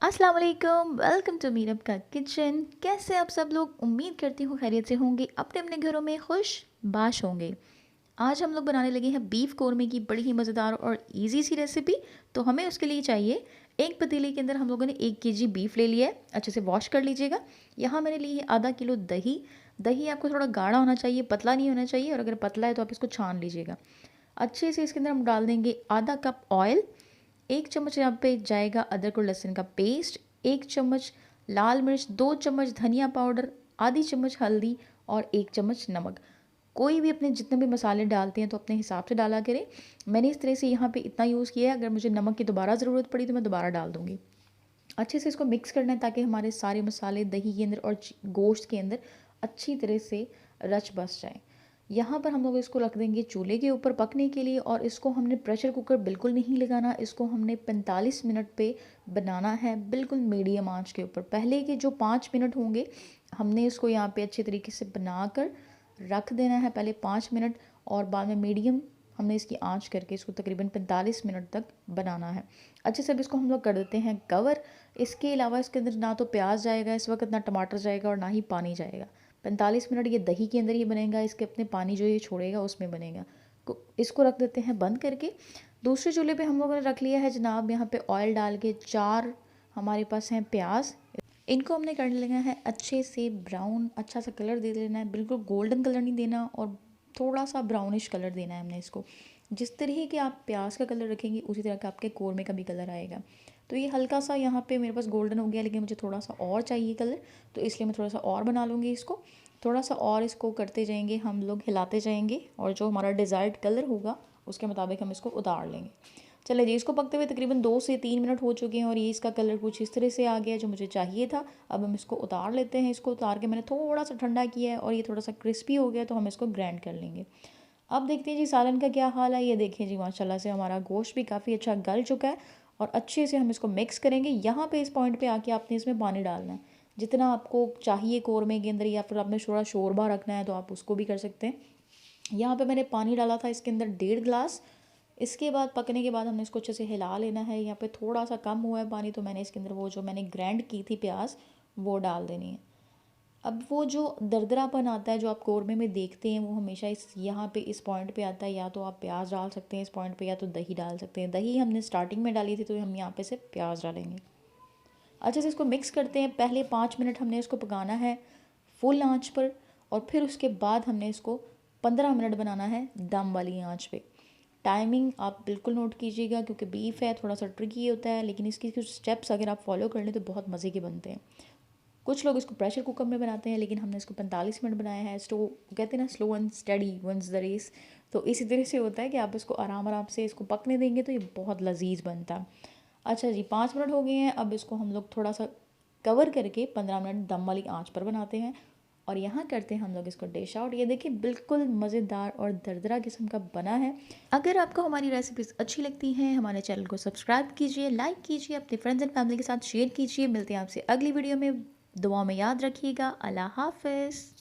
अस्सलाम वालेकुम, welcome to Meerab का किचन। कैसे आप सब लोग? उम्मीद करती हूँ खैरियत से होंगे, अपने अपने घरों में खुश बाश होंगे। आज हम लोग बनाने लगे हैं बीफ कौरमे की बड़ी ही मज़ेदार और इजी सी रेसिपी। तो हमें उसके लिए चाहिए, एक पतीले के अंदर हम लोगों ने 1 kg बीफ ले लिया है। अच्छे से वॉश कर लीजिएगा। यहाँ मैंने ली है आधा किलो दही। दही आपको थोड़ा गाढ़ा होना चाहिए, पतला नहीं होना चाहिए, और अगर पतला है तो आप इसको छान लीजिएगा। अच्छे से इसके अंदर हम डाल देंगे आधा कप ऑयल। 1 चम्मच यहाँ पे जाएगा अदरक और लहसुन का पेस्ट। 1 चम्मच लाल मिर्च, 2 चम्मच धनिया पाउडर, आधी चम्मच हल्दी और 1 चम्मच नमक। कोई भी अपने जितने भी मसाले डालते हैं तो अपने हिसाब से डाला करें। मैंने इस तरह से यहाँ पे इतना यूज़ किया है, अगर मुझे नमक की दोबारा ज़रूरत पड़ी तो मैं दोबारा डाल दूँगी। अच्छे से इसको मिक्स करना है ताकि हमारे सारे मसाले दही के अंदर और गोश्त के अंदर अच्छी तरह से रच बस जाए। यहाँ पर हम लोग इसको रख देंगे चूल्हे के ऊपर पकने के लिए, और इसको हमने प्रेशर कुकर बिल्कुल नहीं लगाना। इसको हमने 45 मिनट पे बनाना है, बिल्कुल मीडियम आंच के ऊपर। पहले के जो 5 मिनट होंगे हमने इसको यहाँ पे अच्छे तरीके से बनाकर रख देना है, पहले 5 मिनट, और बाद में मीडियम हमने इसकी आंच करके इसको तकरीबन 45 मिनट तक बनाना है। अच्छे से अब इसको हम लोग कर देते हैं कवर। इसके अलावा इसके अंदर ना तो प्याज जाएगा इस वक्त, ना टमाटर जाएगा, और ना ही पानी जाएगा। 45 मिनट ये दही के अंदर ही बनेगा, इसके अपने पानी जो ये छोड़ेगा उसमें बनेगा। इसको रख देते हैं बंद करके। दूसरे चूल्हे पे हम लोगों ने रख लिया है जनाब, यहाँ पे ऑयल डाल के 4 हमारे पास हैं प्याज। इनको हमने कर लेना है अच्छे से ब्राउन, अच्छा सा कलर दे देना है, बिल्कुल गोल्डन कलर नहीं देना, और थोड़ा सा ब्राउनिश कलर देना है हमने इसको। जिस तरह के आप प्याज का कलर रखेंगे उसी तरह का आपके कौरमे का भी कलर आएगा। तो ये हल्का सा यहाँ पे मेरे पास गोल्डन हो गया, लेकिन मुझे थोड़ा सा और चाहिए कलर, तो इसलिए मैं थोड़ा सा और बना लूँगी इसको। थोड़ा सा और इसको करते जाएंगे, हम लोग हिलाते जाएंगे, और जो हमारा डिज़ायर्ड कलर होगा उसके मुताबिक हम इसको उतार लेंगे। चले जी, इसको पकते हुए तकरीबन 2 से 3 मिनट हो चुके हैं, और ये इसका कलर कुछ इस तरह से आ गया जो मुझे चाहिए था। अब हम इसको उतार लेते हैं। इसको उतार के मैंने थोड़ा सा ठंडा किया है, और ये थोड़ा सा क्रिस्पी हो गया, तो हम इसको ग्राइंड कर लेंगे। अब देखते हैं जी सालन का क्या हाल है। ये देखिए जी, माशाल्लाह से हमारा गोश्त भी काफ़ी अच्छा गल चुका है, और अच्छे से हम इसको मिक्स करेंगे। यहाँ पे इस पॉइंट पे आके आपने इसमें पानी डालना है जितना आपको चाहिए कौरमे के अंदर, या फिर आपने थोड़ा शोरबा रखना है तो आप उसको भी कर सकते हैं। यहाँ पे मैंने पानी डाला था इसके अंदर 1.5 गिलास। इसके बाद पकने के बाद हमने इसको अच्छे से हिला लेना है। यहाँ पे थोड़ा सा कम हुआ है पानी, तो मैंने इसके अंदर वो जो मैंने ग्राइंड की थी प्याज वो डाल देनी है। अब वो जो दरदरापन आता है जो आप कौरमे में देखते हैं वो हमेशा इस यहाँ पे इस पॉइंट पे आता है। या तो आप प्याज डाल सकते हैं इस पॉइंट पे, या तो दही डाल सकते हैं। दही हमने स्टार्टिंग में डाली थी, तो हम यहाँ पे से प्याज डालेंगे। अच्छे से इसको मिक्स करते हैं। पहले 5 मिनट हमने इसको पकाना है फुल आंच पर, और फिर उसके बाद हमने इसको 15 मिनट बनाना है दम वाली आंच पे। टाइमिंग आप बिल्कुल नोट कीजिएगा, क्योंकि बीफ है थोड़ा सा ट्रिकी होता है, लेकिन इसकी कुछ स्टेप्स अगर आप फॉलो कर लें तो बहुत मज़े के बनते हैं। कुछ लोग इसको प्रेशर कुकर में बनाते हैं, लेकिन हमने इसको 45 मिनट बनाया है। स्लो कहते हैं ना, slow and steady wins the race. तो इसी तरह से होता है कि आप इसको आराम आराम से इसको पकने देंगे तो ये बहुत लजीज बनता है। अच्छा जी, 5 मिनट हो गए हैं। अब इसको हम लोग थोड़ा सा कवर करके 15 मिनट दम वाली आंच पर बनाते हैं, और यहाँ करते हैं हम लोग इसको डिश आउट। ये देखिए बिल्कुल मज़ेदार और दरदरा किस्म का बना है। अगर आपको हमारी रेसिपीज़ अच्छी लगती हैं, हमारे चैनल को सब्सक्राइब कीजिए, लाइक कीजिए, अपने फ्रेंड्स एंड फैमिली के साथ शेयर कीजिए। मिलते हैं आपसे अगली वीडियो में। दुआ में याद रखिएगा। अल्लाह हाफ़िज़।